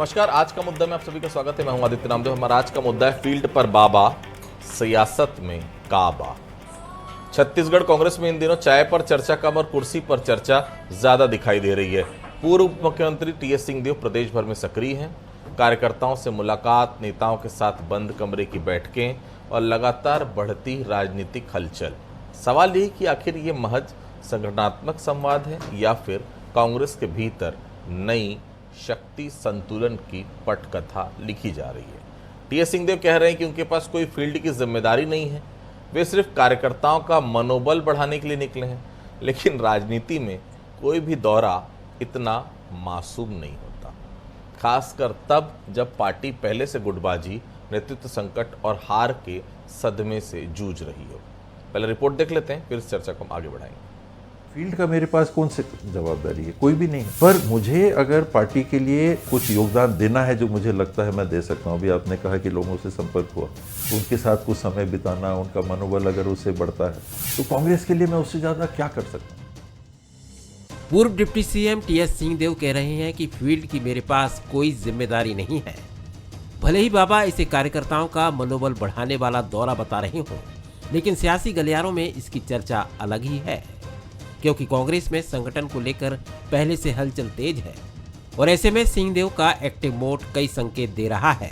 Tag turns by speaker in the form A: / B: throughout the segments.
A: नमस्कार। आज का मुद्दा में आप सभी का स्वागत है। मैं हूं आदित्य नामदेव। हमारा आज का मुद्दा है फील्ड पर बाबा, सियासत में काबा। छत्तीसगढ़ कांग्रेस में इन दिनों चाय पर चर्चा कम और कुर्सी पर चर्चा ज्यादा दिखाई दे रही है। पूर्व उप मुख्यमंत्री टीएस सिंहदेव प्रदेश भर में सक्रिय हैं। कार्यकर्ताओं से मुलाकात, नेताओं के साथ बंद कमरे की बैठकें और लगातार बढ़ती राजनीतिक हलचल। सवाल यही कि आखिर ये महज संगठनात्मक संवाद है या फिर कांग्रेस के भीतर नई शक्ति संतुलन की पटकथा लिखी जा रही है। टीएस सिंहदेव कह रहे हैं कि उनके पास कोई फील्ड की जिम्मेदारी नहीं है, वे सिर्फ कार्यकर्ताओं का मनोबल बढ़ाने के लिए निकले हैं। लेकिन राजनीति में कोई भी दौरा इतना मासूम नहीं होता, खासकर तब जब पार्टी पहले से गुटबाजी, नेतृत्व संकट और हार के सदमे से जूझ रही हो। पहले रिपोर्ट देख लेते हैं, फिर इस चर्चा को हम आगे बढ़ाएंगे।
B: फील्ड का मेरे पास कौन सी जवाबदारी है? कोई भी नहीं है। पर मुझे अगर पार्टी के लिए कुछ योगदान देना है जो मुझे लगता है मैं दे सकता हूँ। अभी आपने कहा कि लोगों से संपर्क हुआ, उनके साथ कुछ समय बिताना, उनका मनोबल अगर उससे बढ़ता है तो कांग्रेस के लिए मैं उससे ज़्यादा क्या कर सकता हूँ।
C: पूर्व डिप्टी सीएम टीएस सिंहदेव कह रहे हैं कि फील्ड की मेरे पास कोई जिम्मेदारी नहीं है। भले ही बाबा इसे कार्यकर्ताओं का मनोबल बढ़ाने वाला दौरा बता रहे हों, लेकिन सियासी गलियारों में इसकी चर्चा अलग ही है, क्योंकि कांग्रेस में संगठन को लेकर पहले से हलचल तेज है और ऐसे में सिंहदेव का एक्टिव मोड कई संकेत दे रहा है।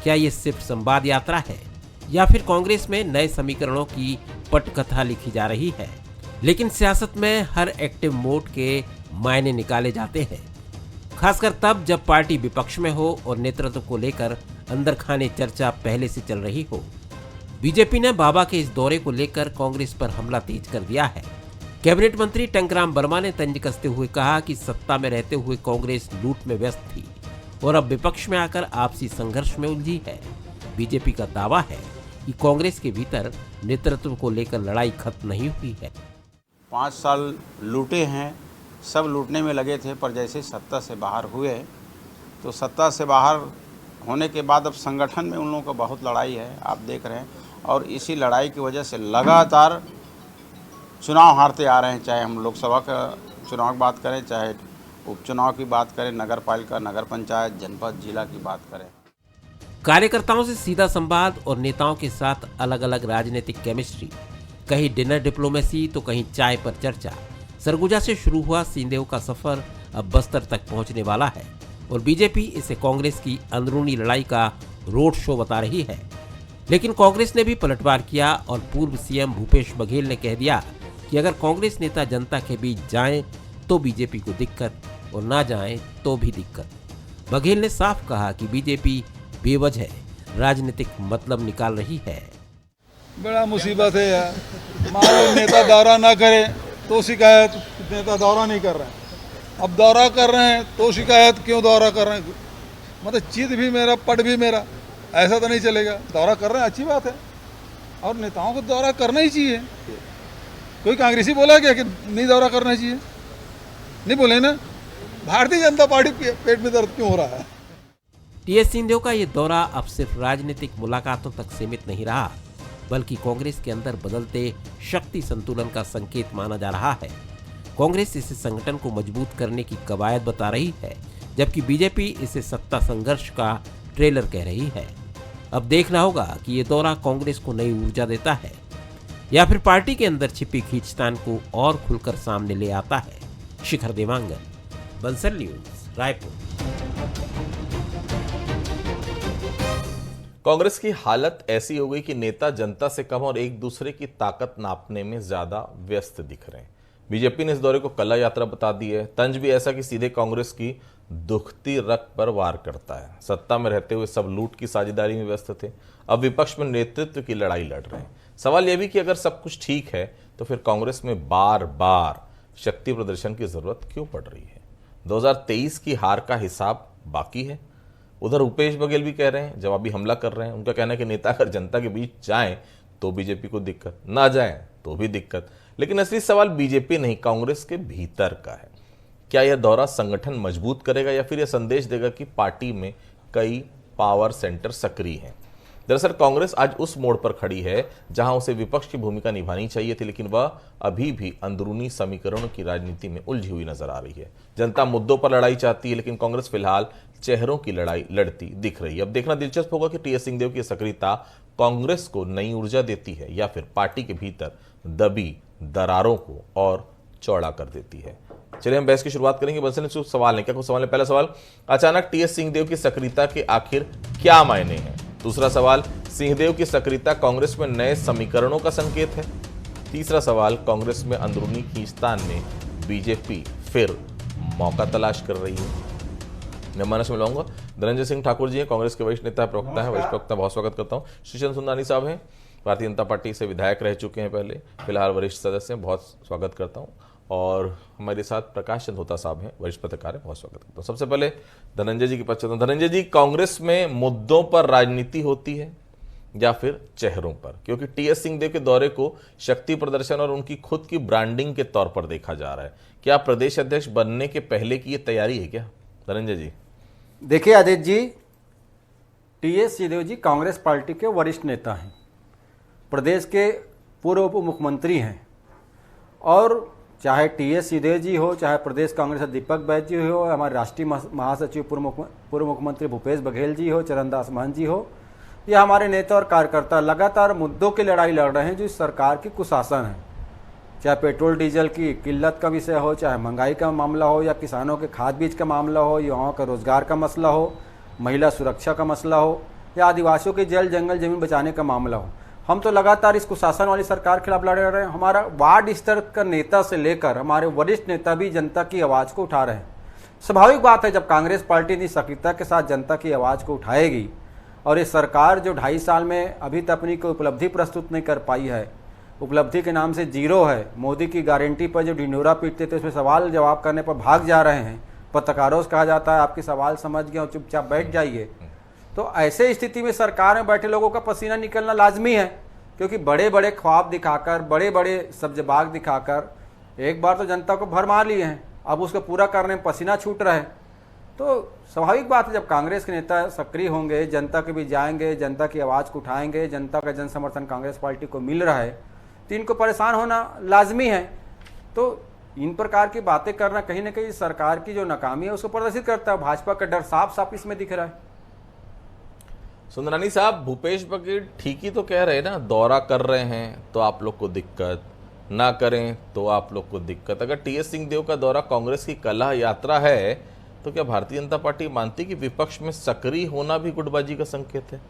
C: क्या ये सिर्फ संवाद यात्रा है या फिर कांग्रेस में नए समीकरणों की पटकथा लिखी जा रही है? लेकिन सियासत में हर एक्टिव मोड के मायने निकाले जाते हैं, खासकर तब जब पार्टी विपक्ष में हो और नेतृत्व को लेकर अंदर खाने चर्चा पहले से चल रही हो। बीजेपी ने बाबा के इस दौरे को लेकर कांग्रेस पर हमला तेज कर दिया है। कैबिनेट मंत्री टंकराम वर्मा ने तंज कसते हुए कहा कि सत्ता में रहते हुए कांग्रेस लूट में व्यस्त थी और अब विपक्ष में आकर आपसी संघर्ष में उलझी है। बीजेपी का दावा है कि कांग्रेस के भीतर नेतृत्व को लेकर लड़ाई खत्म नहीं हुई है।
D: 5 साल लूटे हैं, सब लूटने में लगे थे, पर जैसे सत्ता से बाहर हुए तो सत्ता से बाहर होने के बाद अब संगठन में उन लोगों का बहुत लड़ाई है, आप देख रहे हैं। और इसी लड़ाई की वजह से लगातार चुनाव हारते आ रहे हैं। चाहे हम लोकसभा का चुनाव की बात करें, चाहे उपचुनाव की बात करें, नगर पालिका, नगर पंचायत, जनपद, जिला की बात करें।
C: कार्यकर्ताओं से सीधा संवाद और नेताओं के साथ अलग अलग राजनीतिक केमिस्ट्री, कहीं डिनर डिप्लोमेसी तो कहीं चाय पर चर्चा। सरगुजा से शुरू हुआ सिंहदेव का सफर अब बस्तर तक पहुंचने वाला है और बीजेपी इसे कांग्रेस की अंदरूनी लड़ाई का रोड शो बता रही है। लेकिन कांग्रेस ने भी पलटवार किया और पूर्व सीएम भूपेश बघेल ने कह दिया कि अगर कांग्रेस नेता जनता के बीच जाएं तो बीजेपी को दिक्कत और ना जाएं तो भी दिक्कत। बघेल ने साफ कहा कि बीजेपी बेवजह राजनीतिक मतलब निकाल रही है।
E: बड़ा मुसीबत है यार। मान लो नेता दौरा ना करे तो शिकायत, नेता दौरा नहीं कर रहे हैं। अब दौरा कर रहे हैं तो शिकायत, क्यों दौरा कर रहे हैं? मतलब चित भी मेरा, पट भी मेरा, ऐसा तो नहीं चलेगा। दौरा कर रहे हैं, अच्छी बात है, और नेताओं को दौरा करना ही चाहिए। कोई कांग्रेसी बोला क्या कि नहीं दौरा करना चाहिए? नहीं बोले ना। भारतीय जनता पार्टी पेट में दर्द क्यों हो रहा है?
C: टीएस सिंहदेव का ये दौरा अब सिर्फ राजनीतिक मुलाकातों तक सीमित नहीं रहा, बल्कि कांग्रेस के अंदर बदलते शक्ति संतुलन का संकेत माना जा रहा है। कांग्रेस इसे संगठन को मजबूत करने की कवायद बता रही है, जबकि बीजेपी इसे सत्ता संघर्ष का ट्रेलर कह रही है। अब देखना होगा कि ये दौरा कांग्रेस को नई ऊर्जा देता है या फिर पार्टी के अंदर छिपी खींचतान को और खुलकर सामने ले आता है। शिखर देवांगन, बंसल न्यूज, रायपुर।
A: कांग्रेस की हालत ऐसी हो गई कि नेता जनता से कम और एक दूसरे की ताकत नापने में ज्यादा व्यस्त दिख रहे हैं। बीजेपी ने इस दौरे को कला यात्रा बता दी है। तंज भी ऐसा कि सीधे कांग्रेस की दुखती रग पर वार करता है। सत्ता में रहते हुए सब लूट की साझेदारी में व्यस्त थे, अब विपक्ष में नेतृत्व की लड़ाई लड़ रहे हैं। सवाल यह भी कि अगर सब कुछ ठीक है तो फिर कांग्रेस में बार बार शक्ति प्रदर्शन की जरूरत क्यों पड़ रही है? 2023 की हार का हिसाब बाकी है। उधर भूपेश बघेल भी कह रहे हैं, जवाबी हमला कर रहे हैं। उनका कहना है कि नेता अगर जनता के बीच जाएं तो बीजेपी को दिक्कत, ना जाएं तो भी दिक्कत। लेकिन असली सवाल बीजेपी नहीं, कांग्रेस के भीतर का है। क्या यह दौरा संगठन मजबूत करेगा या फिर यह संदेश देगा कि पार्टी में कई पावर सेंटर सक्रिय हैं? दरअसल कांग्रेस आज उस मोड़ पर खड़ी है जहां उसे विपक्ष की भूमिका निभानी चाहिए थी, लेकिन वह अभी भी अंदरूनी समीकरणों की राजनीति में उलझी हुई नजर आ रही है। जनता मुद्दों पर लड़ाई चाहती है, लेकिन कांग्रेस फिलहाल चेहरों की लड़ाई लड़ती दिख रही है। अब देखना दिलचस्प होगा कि टीएस सिंहदेव की सक्रियता कांग्रेस को नई ऊर्जा देती है या फिर पार्टी के भीतर दबी दरारों को और चौड़ा कर देती है। चलिए हम बहस की शुरुआत करेंगे। बंसल ने सवाल है, क्या कुछ सवाल है? पहला सवाल, अचानक टीएस सिंहदेव की सक्रियता के आखिर क्या मायने हैं? दूसरा सवाल, सिंहदेव की सक्रियता कांग्रेस में नए समीकरणों का संकेत है? तीसरा सवाल, कांग्रेस में अंदरूनी खींचतान में बीजेपी फिर मौका तलाश कर रही है? मैं मानस में लाऊंगा धनंजय सिंह ठाकुर जी हैं, कांग्रेस के वरिष्ठ नेता प्रवक्ता है, वरिष्ठ प्रवक्ता, बहुत स्वागत करता हूं। श्रीचंद सुंदरानी साहब हैं, भारतीय जनता पार्टी से विधायक रह चुके हैं पहले, फिलहाल वरिष्ठ सदस्य हैं, बहुत स्वागत करता हूं। और हमारे साथ प्रकाश चंद होता साहब हैं, वरिष्ठ पत्रकार हैं, बहुत स्वागत करता हूं। सबसे पहले धनंजय जी की बात करता हूं। धनंजय जी, कांग्रेस में मुद्दों पर राजनीति होती है या फिर चेहरों पर? क्योंकि टीएस सिंहदेव के दौरे को शक्ति प्रदर्शन और उनकी खुद की ब्रांडिंग के तौर पर देखा जा रहा है। क्या प्रदेश अध्यक्ष बनने के पहले की ये तैयारी है क्या? धनंजय जी।
F: देखिए आदित्य जी, टीएस सिंहदेव जी कांग्रेस पार्टी के वरिष्ठ नेता हैं, प्रदेश के पूर्व उप मुख्यमंत्री हैं, और चाहे टीएस सिंहदेव जी हो, चाहे प्रदेश कांग्रेस दीपक बैज जी हो, हमारे राष्ट्रीय महासचिव पूर्व मुख्यमंत्री भूपेश बघेल जी हो, चरणदास महंत जी हो, या हमारे नेता और कार्यकर्ता लगातार मुद्दों की लड़ाई लड़ रहे हैं जो इस सरकार की कुशासन है। चाहे पेट्रोल डीजल की किल्लत का विषय हो, चाहे महंगाई का मामला हो, या किसानों के खाद बीज का मामला हो, युवाओं का रोजगार का मसला हो, महिला सुरक्षा का मसला हो, या आदिवासियों के जल जंगल जमीन बचाने का मामला हो। हम तो लगातार इस कुशासन वाली सरकार के खिलाफ लड़ रहे हैं। हमारा वार्ड स्तर का नेता से लेकर हमारे वरिष्ठ नेता भी जनता की आवाज़ को उठा रहे हैं। स्वाभाविक बात है, जब कांग्रेस पार्टी इतनी सक्रियता के साथ जनता की आवाज़ को उठाएगी, और ये सरकार जो 2.5 साल में अभी तक अपनी कोई उपलब्धि प्रस्तुत नहीं कर पाई है, उपलब्धि के नाम से जीरो है, मोदी की गारंटी पर जो ढिंढोरा पीटते थे उसमें सवाल जवाब करने पर भाग जा रहे हैं, पत्रकारों से कहा जाता है आपके सवाल समझ गए और चुपचाप बैठ जाइए। तो ऐसे स्थिति में सरकार में बैठे लोगों का पसीना निकलना लाजमी है, क्योंकि बड़े बड़े ख्वाब दिखाकर, बड़े बड़े सब्जबाग दिखाकर एक बार तो जनता को भर मार लिए हैं, अब उसको पूरा करने में पसीना छूट रहा है। तो स्वाभाविक बात है, जब कांग्रेस के नेता सक्रिय होंगे, जनता के बीच जाएंगे, जनता की आवाज़ को उठाएंगे, जनता का जन समर्थन कांग्रेस पार्टी को मिल रहा है, तो इनको परेशान होना लाजमी है। तो इन प्रकार की बातें करना कहीं ना कहीं सरकार की जो नाकामी है उसको प्रदर्शित करता है। भाजपा का डर साफ साफ इसमें दिख रहा है।
A: सुंदरानी साहब, भूपेश बघेल ठीक ही तो कह रहे हैं ना, दौरा कर रहे हैं तो आप लोग को दिक्कत, ना करें तो आप लोग को दिक्कत। अगर टीएस सिंहदेव का दौरा कांग्रेस की कलह यात्रा है, तो क्या भारतीय जनता पार्टी मानती कि विपक्ष में सक्रिय होना भी गुटबाजी का संकेत है?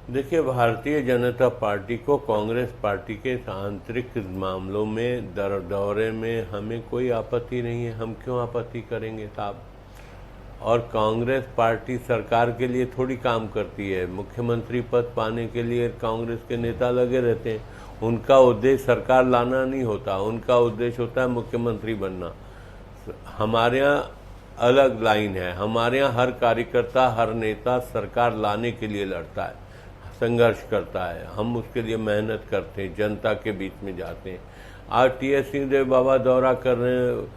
G: देखिए, भारतीय जनता पार्टी को कांग्रेस पार्टी के आंतरिक मामलों में दौरे में हमें कोई आपत्ति नहीं है। हम क्यों आपत्ति करेंगे साहब? और कांग्रेस पार्टी सरकार के लिए थोड़ी काम करती है। मुख्यमंत्री पद पाने के लिए कांग्रेस के नेता लगे रहते हैं। उनका उद्देश्य सरकार लाना नहीं होता, उनका उद्देश्य होता है मुख्यमंत्री बनना। हमारे यहाँ अलग लाइन है। हमारे यहाँ हर कार्यकर्ता, हर नेता सरकार लाने के लिए लड़ता है, संघर्ष करता है। हम उसके लिए मेहनत करते हैं, जनता के बीच में जाते हैं। आज टीएस सिंहदेव बाबा दौरा कर रहे हैं,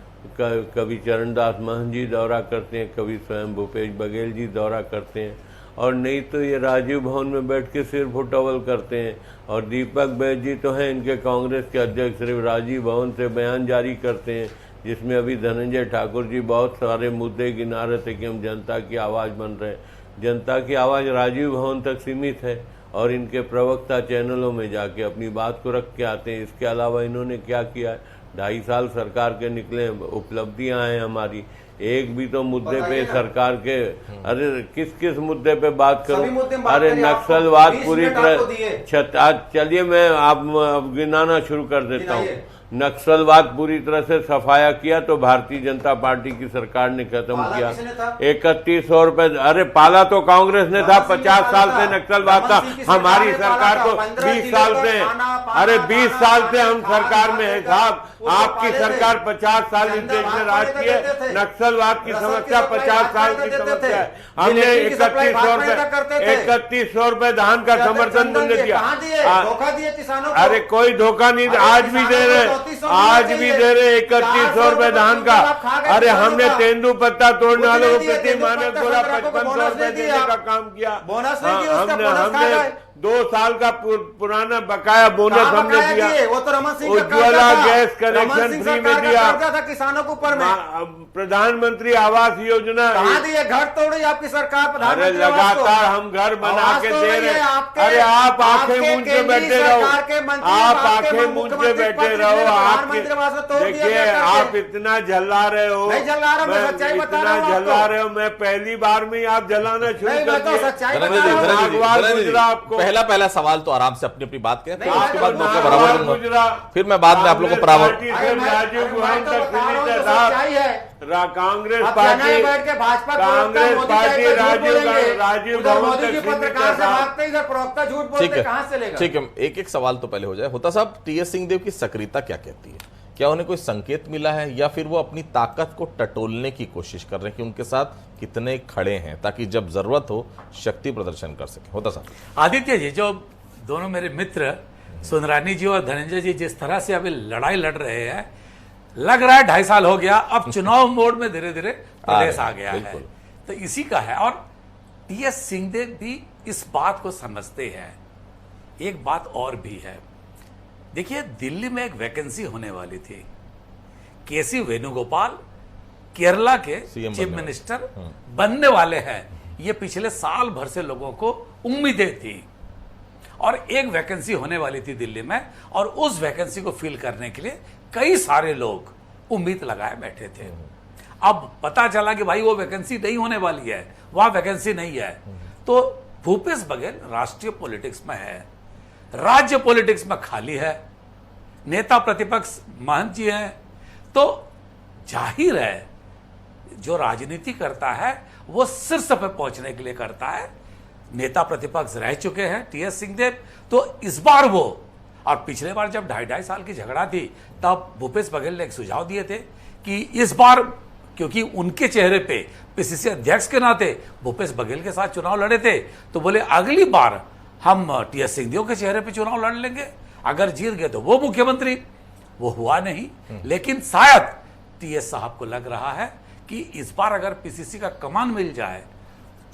G: कभी चरणदास महंत जी दौरा करते हैं, कभी स्वयं भूपेश बघेल जी दौरा करते हैं, और नहीं तो ये राजीव भवन में बैठ के सिर फुटबल करते हैं। और दीपक बैज जी तो हैं इनके कांग्रेस के अध्यक्ष, सिर्फ राजीव भवन से बयान जारी करते हैं, जिसमें अभी धनंजय ठाकुर जी बहुत सारे मुद्दे गिना रहे थे कि हम जनता की आवाज़ बन रहे हैं। जनता की आवाज़ राजीव भवन तक सीमित है, और इनके प्रवक्ता चैनलों में जाके अपनी बात को रख के आते हैं। इसके अलावा इन्होंने क्या किया है? 2.5 साल सरकार के निकले, उपलब्धियां हैं हमारी। एक भी तो मुद्दे पे सरकार के, अरे किस किस मुद्दे पे बात करूं? अरे नक्सलवाद पूरी तरह, चलिए मैं आप गिनाना शुरू कर देता हूं। नक्सलवाद पूरी तरह से सफाया किया तो भारतीय जनता पार्टी की सरकार ने खत्म किया। 3100 रुपए, अरे पाला तो कांग्रेस ने था। 50 साल से नक्सलवाद था। हमारी सरकार को 20 साल से, अरे 20 साल से हम सरकार में है साहब। आपकी सरकार 50 साल इस देश में राज की है। नक्सलवाद की समस्या 50 साल की समस्या है। हमने 3100 रुपए धान का समर्थन मूल्य दिया। अरे कोई धोखा नहीं, आज भी दे रहे, आज भी दे रहे 3100 रुपए धान का। अरे हमने तेंदुपत्ता तोड़ने वालों को प्रति मानक बोला 5500 रुपए देने का काम किया। हमने 2 साल का पुराना बकाया बोनस हमने दिया।
F: वो तो Raman Singh
G: Ujjwala gas connection free में दिया
F: था किसानों को ऊपर में।
G: प्रधानमंत्री आवास योजना
F: कहाँ दिए? घर तोड़ी आपकी सरकार।
G: अरे लगातार हम घर बना के दे रहे हैं। अरे आप आंखें मूंद के बैठे रहो, आप आंखें मूंद के बैठे रहो। आपके देखिए आप इतना जला रहे हो, इतना जला रहे हो। मैं पहली बार में आप जलाना शुरू कर दिया। आपको
A: पहला सवाल तो आराम से अपनी अपनी बात करें, फिर उसके बाद मौका बराबर दूंगा, फिर मैं बाद में आप लोगों को बराबर।
G: राजीव गुहान तक कांग्रेस पार्टी राजीव भवन तक।
A: ठीक है, एक एक सवाल तो पहले हो जाए। होता साहब, टीएस सिंहदेव की सक्रियता क्या कहती है? क्या उन्हें कोई संकेत मिला है या फिर वो अपनी ताकत को टटोलने की कोशिश कर रहे हैं कि उनके साथ कितने खड़े हैं ताकि जब जरूरत हो शक्ति प्रदर्शन कर सके? होता साहब।
H: आदित्य जी, जो दोनों मेरे मित्र सुंदरानी जी और धनंजय जी जिस तरह से अभी लड़ाई लड़ रहे हैं, लग रहा है 2.5 साल हो गया, अब चुनाव मोड में धीरे धीरे प्रदेश आ गया है, तो इसी का है। और टीएस सिंहदेव भी इस बात को समझते हैं। एक बात और भी है, देखिए दिल्ली में एक वैकेंसी होने वाली थी। केसी वेणुगोपाल केरला के चीफ मिनिस्टर बनने वाले हैं, ये पिछले साल भर से लोगों को उम्मीदें थी। और एक वैकेंसी होने वाली थी दिल्ली में, और उस वैकेंसी को फिल करने के लिए कई सारे लोग उम्मीद लगाए बैठे थे। अब पता चला कि भाई वो वैकेंसी नहीं होने वाली है, वहां वैकेंसी नहीं है। तो भूपेश बघेल राष्ट्रीय पॉलिटिक्स में है, राज्य पॉलिटिक्स में खाली है, नेता प्रतिपक्ष महंत जी हैं। तो जाहिर है जो राजनीति करता है वो शीर्ष पर पहुंचने के लिए करता है। नेता प्रतिपक्ष रह चुके हैं टीएस सिंहदेव, तो इस बार वो, और पिछले बार जब 2.5 साल की झगड़ा थी तब भूपेश बघेल ने एक सुझाव दिए थे कि इस बार, क्योंकि उनके चेहरे पे पीसीसी अध्यक्ष के नाते भूपेश बघेल के साथ चुनाव लड़े थे, तो बोले अगली बार हम टीएस सिंहदेव के चेहरे पे चुनाव लड़ लेंगे, अगर जीत गए तो वो मुख्यमंत्री। वो हुआ नहीं, लेकिन शायद टीएस साहब को लग रहा है कि इस बार अगर पीसीसी का कमान मिल जाए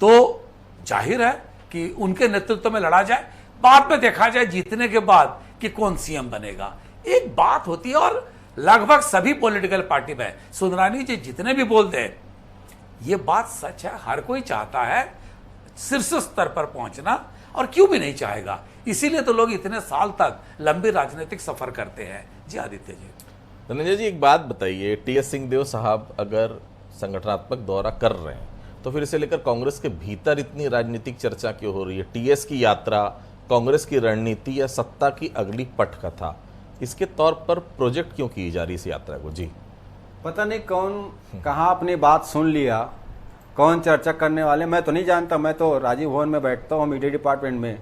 H: तो जाहिर है कि उनके नेतृत्व में लड़ा जाए, बाद में देखा जाए जीतने के बाद कि कौन सीएम बनेगा। एक बात होती है, और लगभग सभी पॉलिटिकल पार्टी में सुंदरानी जी जितने भी बोलते हैं ये बात सच है। हर कोई चाहता है शीर्ष स्तर पर पहुंचना, और क्यों भी नहीं चाहेगा, इसीलिए तो लोग इतने साल तक लंबी राजनीतिक सफर करते हैं। जी आदित्य जी।
A: धनंजय जी, एक बात बताइए, टीएस सिंहदेव साहब अगर संगठनात्मक दौरा कर रहे हैं तो फिर इसे लेकर कांग्रेस के भीतर इतनी राजनीतिक चर्चा क्यों हो रही है? टीएस की यात्रा, कांग्रेस की रणनीति या सत्ता की अगली पटकथा, इसके तौर पर प्रोजेक्ट क्यों की जा रही इस यात्रा को? जी
F: पता नहीं कौन कहाँ अपनी बात सुन लिया, कौन चर्चा करने वाले, मैं तो नहीं जानता। मैं तो राजीव भवन में बैठता हूँ मीडिया डिपार्टमेंट में,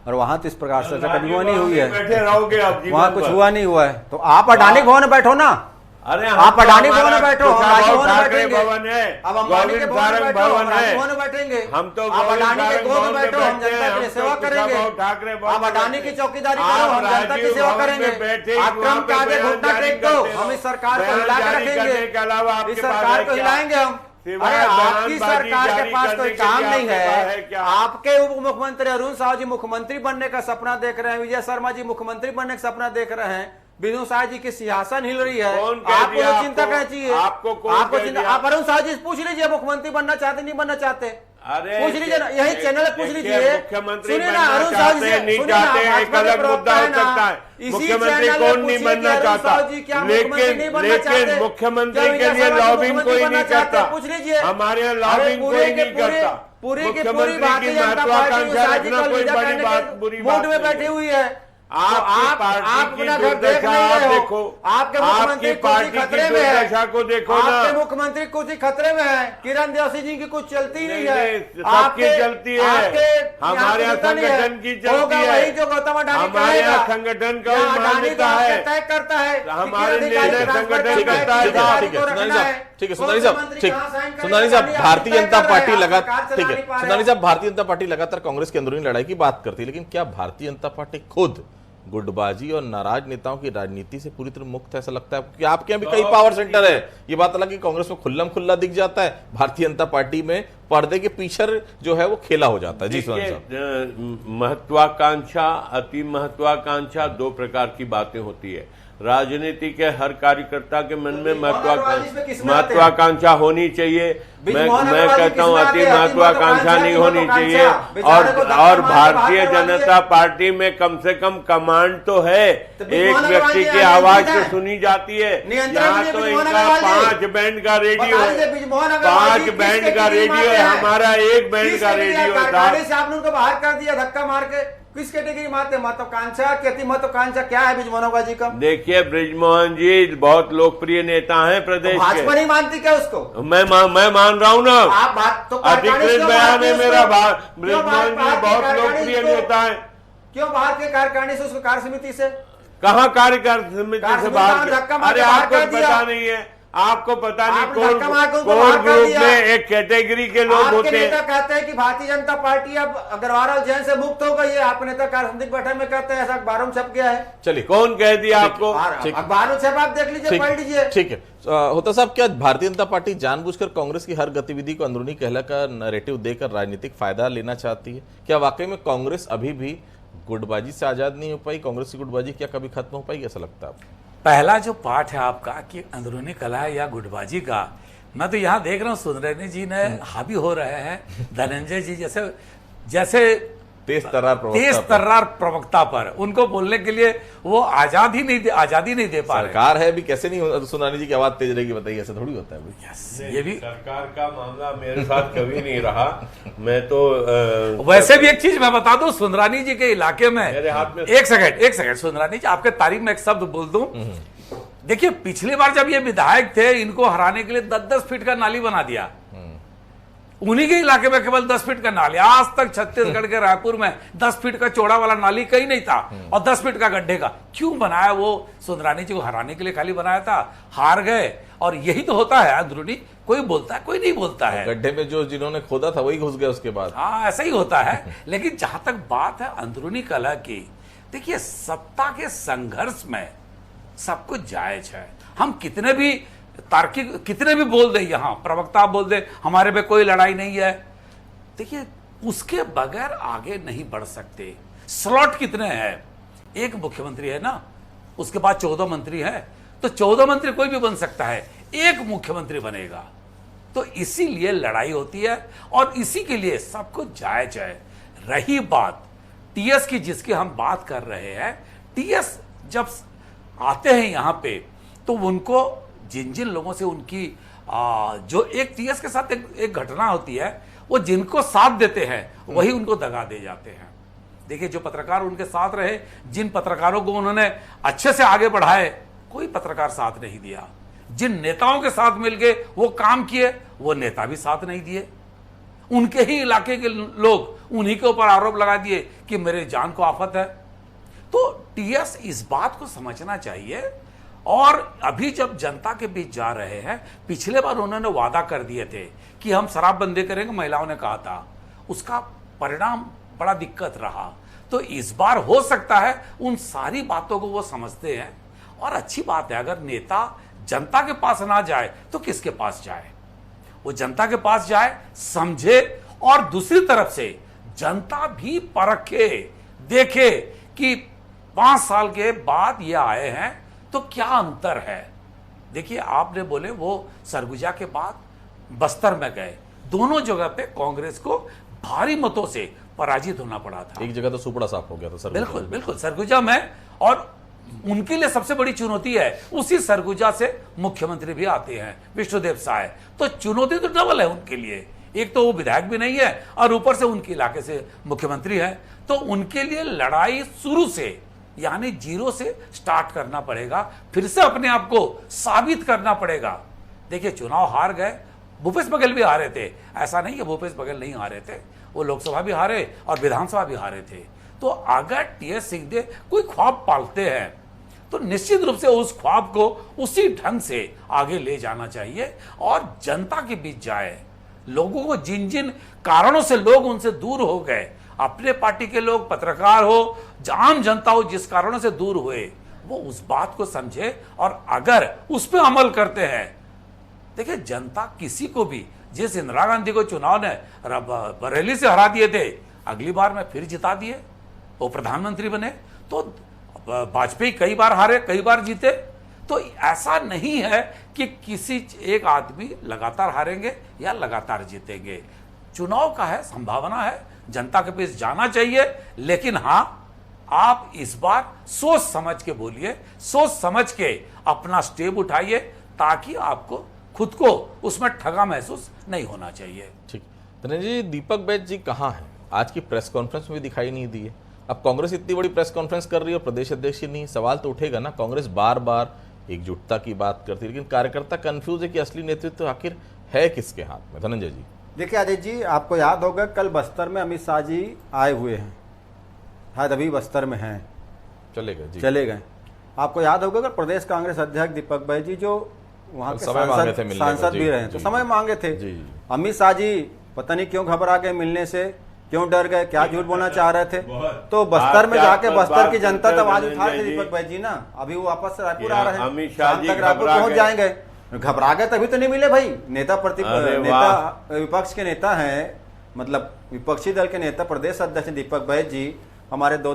F: और वहां तो इस प्रकार से चर्चा कभी हुआ नहीं हुई है, वहां कुछ हुआ नहीं हुआ है। तो आप अडानी भवन में बैठो ना,
G: अरे
F: आप अडानी भवन में बैठो,
G: भवन है,
F: अब अंबानी के भवन में बैठेंगे,
G: हम तो
F: आप अडानी के गोद में बैठो, हम जनता की सेवा करेंगे। आप अडानी की चौकीदारी करो, हम जनता की सेवा करेंगे। अक्रम के आगे घुटना टेक दो, हम इस सरकार को हिला के रखेंगे, इस सरकार को हिलाएंगे हम। अरे आपकी सरकार के पास कोई काम नहीं है। आपके उप मुख्यमंत्री अरुण साहु जी मुख्यमंत्री बनने का सपना देख रहे हैं, विजय शर्मा जी मुख्यमंत्री बनने का सपना देख रहे हैं, विष्णु साह जी की सिंहासन हिल रही है। आपको चिंता करना चाहिए, आपको चिंता। आप अरुण साह जी पूछ लीजिए मुख्यमंत्री बनना चाहते नहीं बनना चाहते, पूछ लीजिए ना, यही चैनल पूछ लीजिए। सुनिए ना अरुण साह जी से,
G: नहीं चाहते, एक अलग मुद्दा हो सकता है। मुख्यमंत्री कौन नहीं बनना चाहता, लेकिन मुख्यमंत्री के लिए लॉबिंग कोई नहीं करता।
F: पूछ लीजिए,
G: हमारे यहाँ लॉबिंग कोई नहीं करता।
F: पूरी की पूरी भारतीय जनता पार्टी मूड में बैठी हुई है।
G: आप
F: अपना घर देख नहीं देखो, आपके मुख्यमंत्री कुछ खतरे में है,
G: को देखो ना,
F: आपके मुख्यमंत्री कुछ खतरे में है। किरण देवसी जी की कुछ चलती नहीं है,
G: आपकी चलती है, हमारे यहाँ संगठन की चलती है,
F: जो गौतम अडानी
G: हमारे यहाँ संगठन का मान्यता है,
F: तय करता है,
G: हमारे निर्णय संगठन करता है।
A: ठीक है सुंदरानी साहब, ठीक, सुंदरानी साहब, भारतीय जनता पार्टी लगातार, ठीक है सुंदरानी साहब, भारतीय जनता पार्टी लगातार कांग्रेस की अंदरूनी लड़ाई की बात करती है, लेकिन क्या भारतीय जनता पार्टी खुद गुटबाजी और नाराज नेताओं की राजनीति से पूरी तरह मुक्त है, ऐसा लगता है? क्योंकि आपके यहाँ भी कई पावर सेंटर है। ये बात अलग है कि कांग्रेस में खुल्लम खुल्ला दिख जाता है, भारतीय जनता पार्टी में पर्दे के पीछे जो है वो खेला हो जाता है। जी सुनील साहब,
G: महत्वाकांक्षा, अति महत्वाकांक्षा, दो प्रकार की बातें होती है। राजनीति के हर कार्यकर्ता के मन में महत्वाकांक्षा होनी चाहिए। मैं कहता हूं अति महत्वाकांक्षा नहीं होनी चाहिए। और भारतीय जनता पार्टी में कम से कम कमांड तो है, एक व्यक्ति की आवाज तो सुनी जाती है। यहाँ तो इनका 5 बैंड का रेडियो है, 5 बैंड का रेडियो है, हमारा 1 बैंड का रेडियो था।
F: आपने उनको बाहर कर दिया धक्का मार के। किस कैटेगरी में महत्वाकांक्षा की अति महत्वाकांक्षा क्या है बृजमोहन जी का?
G: देखिए, बृजमोहन जी बहुत लोकप्रिय नेता हैं प्रदेश के।
F: भाजपा नहीं मानती क्या उसको?
G: मैं मान रहा हूँ ना।
F: आप बात तो
G: अधिकृत बयान है मेरा। बृजमोहन जी बहुत लोकप्रिय नेता है।
F: क्यों बाहर के कार्यकारिणी से, उसको कार्य समिति से?
G: कहाँ कार्यकारिणी समिति से बाहर? अरे आपको पता नहीं है, आपको पता नहीं। कोर ग्रुप में एक कैटेगरी के लोग होते हैं।
F: नेता कहते हैं कि भारतीय जनता पार्टी अब अग्रवाल और जैन से मुक्त हो गई है। आप नेता कार्यसमिति बैठक में कहते हैं, ऐसा अखबारों में छप गया है।
A: चलिए,
G: कौन कह दिया आपको?
F: अखबारों में छप, आप देख लीजिए, पढ़ लीजिए।
A: ठीक है। होता साहब, क्या भारतीय जनता पार्टी जानबूझकर कांग्रेस की हर गतिविधि को अंदरूनी कहला का नैरेटिव देकर राजनीतिक फायदा लेना चाहती है? क्या वाकई में कांग्रेस अभी भी गुटबाजी से आजाद नहीं हो पाई? कांग्रेस की गुटबाजी क्या कभी खत्म हो पाई, ऐसा लगता है आपको?
H: पहला जो पार्ट है आपका कि अंदरूनी कला या गुटबाजी का, मैं तो यहाँ देख रहा हूँ सुंदरानी जी ने हावी हो रहे हैं धनंजय जी जैसे
A: तेज तर्रार
H: प्रवक्ता पर। उनको बोलने के लिए वो आजादी नहीं दे पा रहे।
A: सरकार है भी, कैसे नहीं सुंदरानी जी की आवाज तेज रहेगी, बताइए? ऐसा थोड़ी होता है।
G: ये भी सरकार का मामला मेरे साथ कभी नहीं रहा। मैं तो
H: वैसे भी एक चीज मैं बता दूं, सुंदरानी जी के इलाके में,
G: मेरे हाथ में
H: एक सेकंड सुंदरानी जी, आपके तारीफ में एक शब्द बोल दूं। देखिए, पिछली बार जब ये विधायक थे, इनको हराने के लिए 10-10 फीट का नाली बना दिया। उन्हीं के इलाके में केवल 10 फीट का नाली। आज तक छत्तीसगढ़ के रायपुर में 10 फीट का चौड़ा वाला नाली कहीं नहीं था, और 10 फीट का गड्ढे का क्यों बनाया? वो सुंदरानी जी को हराने के लिए खाली बनाया था, हार गए। और यही तो होता है अंदरूनी, कोई बोलता है, कोई नहीं बोलता है।
A: गड्ढे में जो जिन्होंने खोदा था वही घुस गए उसके बाद।
H: हाँ, ऐसा ही होता है। लेकिन जहां तक बात है अंदरूनी कला की, देखिए, सत्ता के संघर्ष में सब कुछ जायज है। हम कितने भी तार्किक, कितने भी बोल दे, यहाँ प्रवक्ता बोल दे हमारे पे कोई लड़ाई नहीं है, देखिए उसके बगैर आगे नहीं बढ़ सकते। स्लॉट कितने हैं? एक मुख्यमंत्री है ना, उसके बाद 14 मंत्री है, तो 14 मंत्री कोई भी बन सकता है, एक मुख्यमंत्री बनेगा। तो इसीलिए लड़ाई होती है, और इसी के लिए सब कुछ जायज है। रही बात टीएस की, जिसकी हम बात कर रहे हैं, टीएस जब आते हैं यहाँ पे, तो उनको जिन लोगों से उनकी जो एक टीएस के साथ एक घटना होती है, वो जिनको साथ देते हैं वही उनको दगा दे जाते हैं। देखिए, जो पत्रकार उनके साथ रहे, जिन पत्रकारों को उन्होंने अच्छे से आगे बढ़ाए, कोई पत्रकार साथ नहीं दिया। जिन नेताओं के साथ मिलके वो काम किए, वो नेता भी साथ नहीं दिए। उनके ही इलाके के लोग उन्हीं के ऊपर आरोप लगा दिए कि मेरे जान को आफत है। तो टीएस इस बात को समझना चाहिए। और अभी जब जनता के बीच जा रहे हैं, पिछले बार उन्होंने वादा कर दिए थे कि हम शराब बंदी करेंगे, महिलाओं ने कहा था, उसका परिणाम बड़ा दिक्कत रहा। तो इस बार हो सकता है उन सारी बातों को वो समझते हैं। और अच्छी बात है, अगर नेता जनता के पास ना जाए तो किसके पास जाए? वो जनता के पास जाए, समझे, और दूसरी तरफ से जनता भी परखे, देखे कि 5 साल के बाद ये आए हैं तो क्या अंतर है। देखिए, आपने बोले वो सरगुजा के बाद बस्तर में गए, दोनों जगह पे कांग्रेस को भारी मतों से पराजित होना पड़ा था।
A: एक जगह तो सुपड़ा साफ हो गया था सरगुजा।
H: बिल्कुल सरगुजा में। और उनके लिए सबसे बड़ी चुनौती है, उसी सरगुजा से मुख्यमंत्री भी आते हैं, विष्णुदेव साय। तो चुनौती तो डबल है उनके लिए। एक तो वो विधायक भी नहीं है, और ऊपर से उनके इलाके से मुख्यमंत्री है। तो उनके लिए लड़ाई शुरू से, यानी 0 से स्टार्ट करना पड़ेगा, फिर से अपने आप को साबित करना पड़ेगा। देखिए, चुनाव हार गए, भूपेश बघेल भी हारे थे, ऐसा नहीं है भूपेश बघेल नहीं हारे थे, वो लोकसभा भी हारे और विधानसभा भी हारे थे। तो अगर टीएस सिंहदेव कोई ख्वाब पालते हैं, तो निश्चित रूप से उस ख्वाब को उसी ढंग से आगे ले जाना चाहिए और जनता के बीच जाए। लोगों को जिन जिन कारणों से लोग उनसे दूर हो गए, अपने पार्टी के लोग, पत्रकार हो, आम जनता हो, जिस कारणों से दूर हुए, वो उस बात को समझे और अगर उस पर अमल करते हैं। देखिए, जनता किसी को भी, जिस इंदिरा गांधी को चुनाव ने बरेली से हरा दिए थे, अगली बार में फिर जिता दिए, वो प्रधानमंत्री बने। तो वाजपेयी कई बार हारे, कई बार जीते। तो ऐसा नहीं है कि किसी एक आदमी लगातार हारेंगे या लगातार जीतेंगे। चुनाव का है, संभावना है, जनता के बीच जाना चाहिए, लेकिन हां, आप इस बार सोच समझ के बोलिए, सोच समझ के अपना स्टेप उठाइए, ताकि आपको खुद को उसमें ठगा महसूस नहीं होना चाहिए।
A: ठीक। धनंजय जी, दीपक बैज जी कहाँ हैं? आज की प्रेस कॉन्फ्रेंस में भी दिखाई नहीं दिए। अब कांग्रेस इतनी बड़ी प्रेस कॉन्फ्रेंस कर रही है और प्रदेश अध्यक्ष ही नहीं, सवाल तो उठेगा ना। कांग्रेस बार बार एकजुटता की बात करती है, लेकिन कार्यकर्ता कंफ्यूज है कि असली नेतृत्व आखिर है किसके हाथ में। धनंजय जी,
F: देखिए आदित्य जी, आपको याद होगा कल बस्तर में अमित शाह जी आए हुए हैं, शायद अभी बस्तर में हैं, चले गए। आपको याद होगा कि प्रदेश कांग्रेस अध्यक्ष दीपक बैज जी जो वहाँ के सांसद भी रहे, तो समय मांगे थे। अमित शाह जी पता नहीं क्यों घबरा गए मिलने से, क्यों डर गए, क्या झूठ बोलना चाह रहे थे। तो बस्तर में जाके बस्तर की जनता तब आवाज उठा रही थी दीपक बैज जी ना। अभी वो वापस रायपुर आ रहे हैं,
G: अमित शाह जी
F: रायपुर पहुंच जाएंगे। घबरा गए तभी तो नहीं मिले भाई। नेता विपक्ष के नेता हैं, मतलब विपक्षी दल के नेता प्रदेश अध्यक्ष दीपक बैज जी, हमारे दो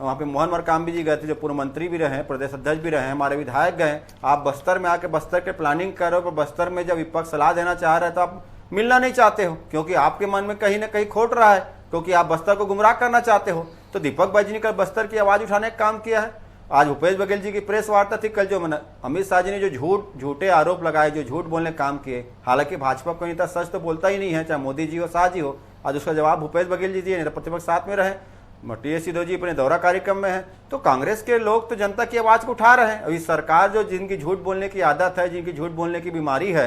F: वहाँ पे मोहन मरकाम जी गए थे, जो पूर्व मंत्री भी रहे, प्रदेश अध्यक्ष भी रहे, हमारे विधायक गए। आप बस्तर में आके बस्तर के प्लानिंग कर रहे हो, पर बस्तर में जब विपक्ष सलाह देना चाह रहे हैं तो आप मिलना नहीं चाहते हो, क्योंकि आपके मन में कहीं ना कहीं खोट रहा है, क्योंकि आप बस्तर को गुमराह करना चाहते हो। तो दीपक बैज जी ने कल बस्तर की आवाज उठाने का काम किया है। आज भूपेश बघेल जी की प्रेस वार्ता थी कल, जो अमित शाह जी ने जो झूठे आरोप लगाए, जो झूठ बोलने काम किए, हालांकि भाजपा कोई नेता सच तो बोलता ही नहीं है, चाहे मोदी जी हो, शाह जी हो। आज उसका जवाब भूपेश बघेल जी दिए, नेता प्रतिपक्ष साथ में रहे, टीएस सिंहदेव जी अपने दौरा कार्यक्रम में है। तो कांग्रेस के लोग तो जनता की आवाज को उठा रहे हैं। अभी सरकार जो जिनकी झूठ बोलने की आदत है, जिनकी झूठ बोलने की बीमारी है,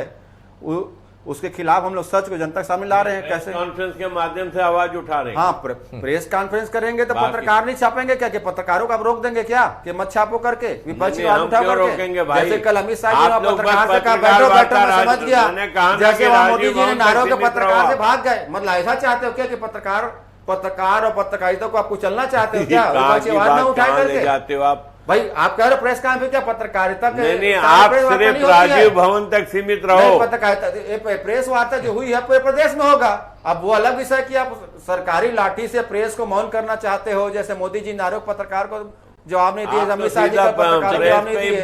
F: उसके खिलाफ हम लोग सच को जनता के सामने ला रहे हैं। कैसे?
G: कॉन्फ्रेंस के माध्यम से आवाज उठा रहे हैं।
F: हाँ, प्रेस कॉन्फ्रेंस करेंगे तो पत्रकार नहीं छापेंगे क्या? कि पत्रकारों का रोक देंगे क्या कि मत छापो करके, विपक्ष की आवाज उठा करके? जैसे कल अमित शाह जी ने पत्रकार से कहा बैठो बैठो, मैं समझ गया, जैसे वहां मोदी जी ने नारों के पत्रकार से भाग गए। मतलब ऐसा चाहते हो क्या कि पत्रकार और पत्रकारिता को आपको चलना चाहते हो क्या? विपक्ष की आवाज ना उठाए करके
G: जाते हो आप
F: भाई। आप कह रहे हो प्रेस कॉन्फ्रेंस क्या पत्रकारिता के?
G: नहीं, आप सिर्फ राजीव भवन तक सीमित रहो।
F: पत्रकारिता प्रेस वार्ता जो हुई है पूरे प्रदेश में होगा। अब वो अलग विषय कि आप सरकारी लाठी से प्रेस को मौन करना चाहते हो, जैसे मोदी जी नारों पत्रकार को जवाब नहीं दिए, अमित शाह जी का पत्रकार जवाब नहीं दिए।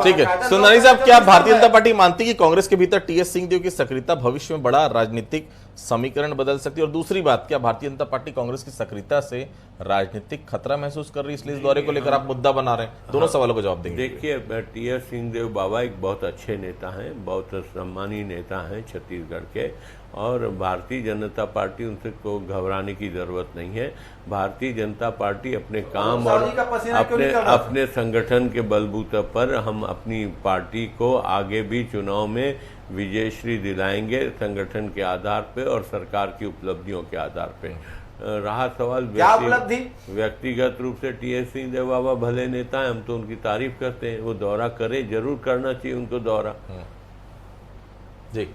A: ठीक है। सुनानी साहब, क्या भारतीय जनता पार्टी मानती है कि कांग्रेस के भीतर टीएस सिंहदेव की सक्रियता भविष्य में बड़ा राजनीतिक समीकरण बदल सकती है? और दूसरी बात, क्या भारतीय जनता पार्टी कांग्रेस की सक्रियता से राजनीतिक खतरा महसूस कर रही है, इसलिए इस दौरे को लेकर आप मुद्दा बना रहे हैं? दोनों सवालों का जवाब देंगे।
G: देखिए, टीएस सिंहदेव बाबा एक बहुत अच्छे नेता हैं, बहुत सम्मानीय नेता हैं छत्तीसगढ़ के, और भारतीय जनता पार्टी उनसे को घबराने की जरूरत नहीं है। भारतीय जनता पार्टी अपने काम और अपने संगठन के बलबूते पर हम अपनी पार्टी को आगे भी चुनाव में विजयश्री दिलाएंगे, संगठन के आधार पे और सरकार की उपलब्धियों के आधार पे। रहा सवाल व्यक्तिगत रूप से टीएस सिंहदेव बाबा भले नेता हैं, हम तो उनकी तारीफ करते हैं, वो दौरा करे, जरूर करना चाहिए उनको दौरा।
A: जी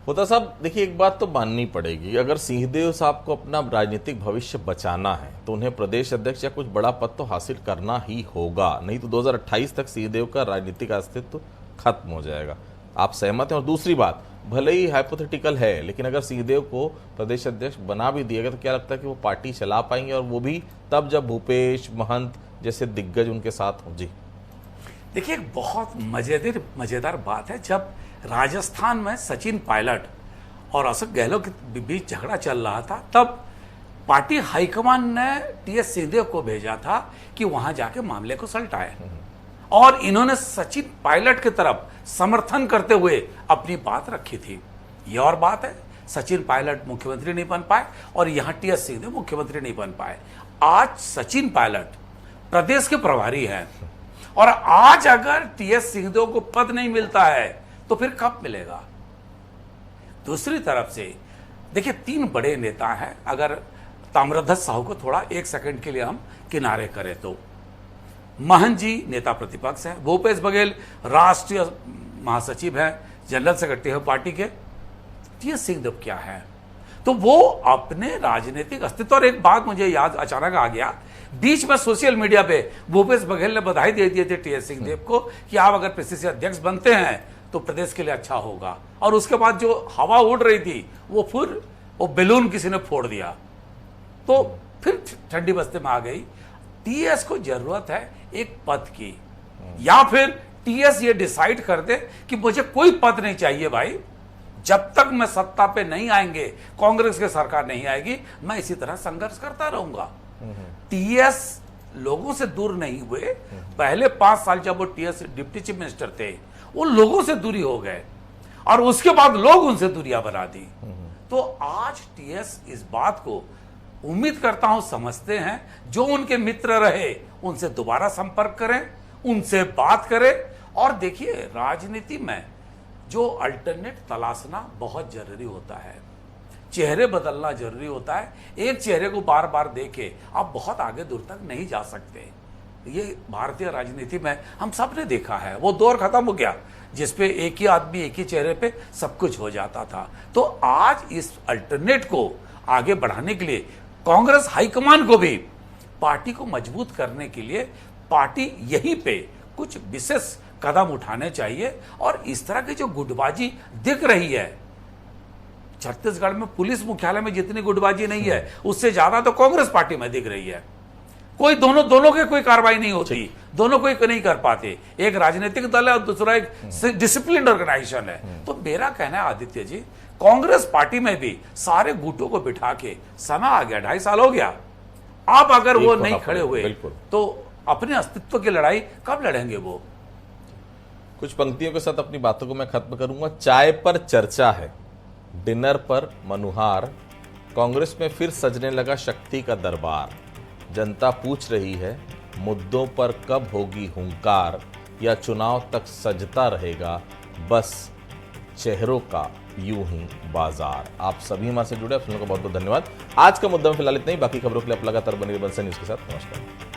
A: होता साहब, देखिए एक बात तो माननी पड़ेगी, अगर सिंहदेव साहब को अपना राजनीतिक भविष्य बचाना है तो उन्हें प्रदेश अध्यक्ष या कुछ बड़ा पद तो हासिल करना ही होगा, नहीं तो 2028 तक सिंहदेव का राजनीतिक अस्तित्व खत्म हो जाएगा। आप सहमत हैं? और दूसरी बात, भले ही हाइपोथेटिकल है, लेकिन अगर सिंहदेव को प्रदेश अध्यक्ष बना भी दिया गया तो क्या लगता है कि वो पार्टी चला पाएंगे, और वो भी तब जब भूपेश महंत जैसे दिग्गज उनके साथ हों? जी
H: देखिए, एक बहुत मजेदार बात है, जब राजस्थान में सचिन पायलट और अशोक गहलोत के बीच झगड़ा चल रहा था, तब पार्टी हाईकमान ने टीएस सिंहदेव को भेजा था कि वहां जाके मामले को सलटाए, और इन्होंने सचिन पायलट की तरफ समर्थन करते हुए अपनी बात रखी थी। यह और बात है, सचिन पायलट मुख्यमंत्री नहीं बन पाए और यहां टीएस सिंहदेव मुख्यमंत्री नहीं बन पाए। आज सचिन पायलट प्रदेश के प्रभारी हैं, और आज अगर टीएस सिंहदेव को पद नहीं मिलता है तो फिर कब मिलेगा? दूसरी तरफ से देखिए, 3 बड़े नेता हैं। अगर ताम्रध्वज साहू को थोड़ा 1 सेकंड के लिए हम किनारे करें तो महंत जी नेता प्रतिपक्ष हैं, भूपेश बघेल राष्ट्रीय महासचिव हैं, जनरल सेक्रेटरी है पार्टी के, टीएस सिंहदेव क्या है? तो वो अपने राजनीतिक अस्तित्व। और एक बात मुझे याद अचानक आ गया, बीच में सोशल मीडिया पे भूपेश बघेल ने बधाई दे दिए थे टीएस सिंहदेव को कि आप अगर पीसीसी अध्यक्ष बनते हैं तो प्रदेश के लिए अच्छा होगा। और उसके बाद जो हवा उड़ रही थी फिर वो बैलून किसी ने फोड़ दिया, तो फिर ठंडी बस्ती में आ गई। टीएस को जरूरत है एक पद की, या फिर टीएस ये डिसाइड कर दे कि मुझे कोई पद नहीं चाहिए भाई, जब तक मैं सत्ता पे नहीं आएंगे, कांग्रेस की सरकार नहीं आएगी, मैं इसी तरह संघर्ष करता रहूंगा। टीएस लोगों से दूर नहीं हुए। पहले 5 साल जब वो टीएस डिप्टी चीफ मिनिस्टर थे, वो लोगों से दूरी हो गए और उसके बाद लोग उनसे दूरियां बना दी। तो आज टीएस इस बात को उम्मीद करता हूं समझते हैं, जो उनके मित्र रहे उनसे दोबारा संपर्क करें, उनसे बात करें। और देखिए, राजनीति में जो अल्टरनेट तलाशना बहुत जरूरी होता है, चेहरे बदलना जरूरी होता है। एक चेहरे को बार बार देखे आप बहुत आगे दूर तक नहीं जा सकते। ये भारतीय राजनीति में हम सब ने देखा है, वो दौर खत्म हो गया जिसपे एक ही आदमी एक ही चेहरे पे सब कुछ हो जाता था। तो आज इस अल्टरनेट को आगे बढ़ाने के लिए कांग्रेस हाईकमान को भी पार्टी को मजबूत करने के लिए पार्टी यहीं पे कुछ विशेष कदम उठाने चाहिए। और इस तरह की जो गुटबाजी दिख रही है छत्तीसगढ़ में, पुलिस मुख्यालय में जितनी गुटबाजी नहीं है उससे ज्यादा तो कांग्रेस पार्टी में दिख रही है। कोई दोनों के कोई कार्रवाई नहीं होती, दोनों कोई नहीं कर पाते। एक राजनीतिक दल है और दूसरा एक डिसिप्लिन ऑर्गेनाइजेशन है। तो मेरा कहना है आदित्य जी, कांग्रेस पार्टी में भी सारे गुटों को बिठा के समय आ गया, 2.5 साल हो गया, आप अगर वो नहीं खड़े हुए तो अपने अस्तित्व की लड़ाई कब लड़ेंगे वो?
A: कुछ पंक्तियों के साथ अपनी बातों को मैं खत्म करूंगा। चाय पर चर्चा है, डिनर पर मनुहार, कांग्रेस में फिर सजने लगा शक्ति का दरबार। जनता पूछ रही है मुद्दों पर कब होगी हुंकार, या चुनाव तक सजता रहेगा बस चेहरों का यूं ही बाजार। आप सभी हमारे से जुड़े, आप सभी को बहुत बहुत धन्यवाद। आज का मुद्दा में फिलहाल इतना ही, बाकी खबरों के लिए आप लगातार बने रहिए बंसल न्यूज के साथ। नमस्कार।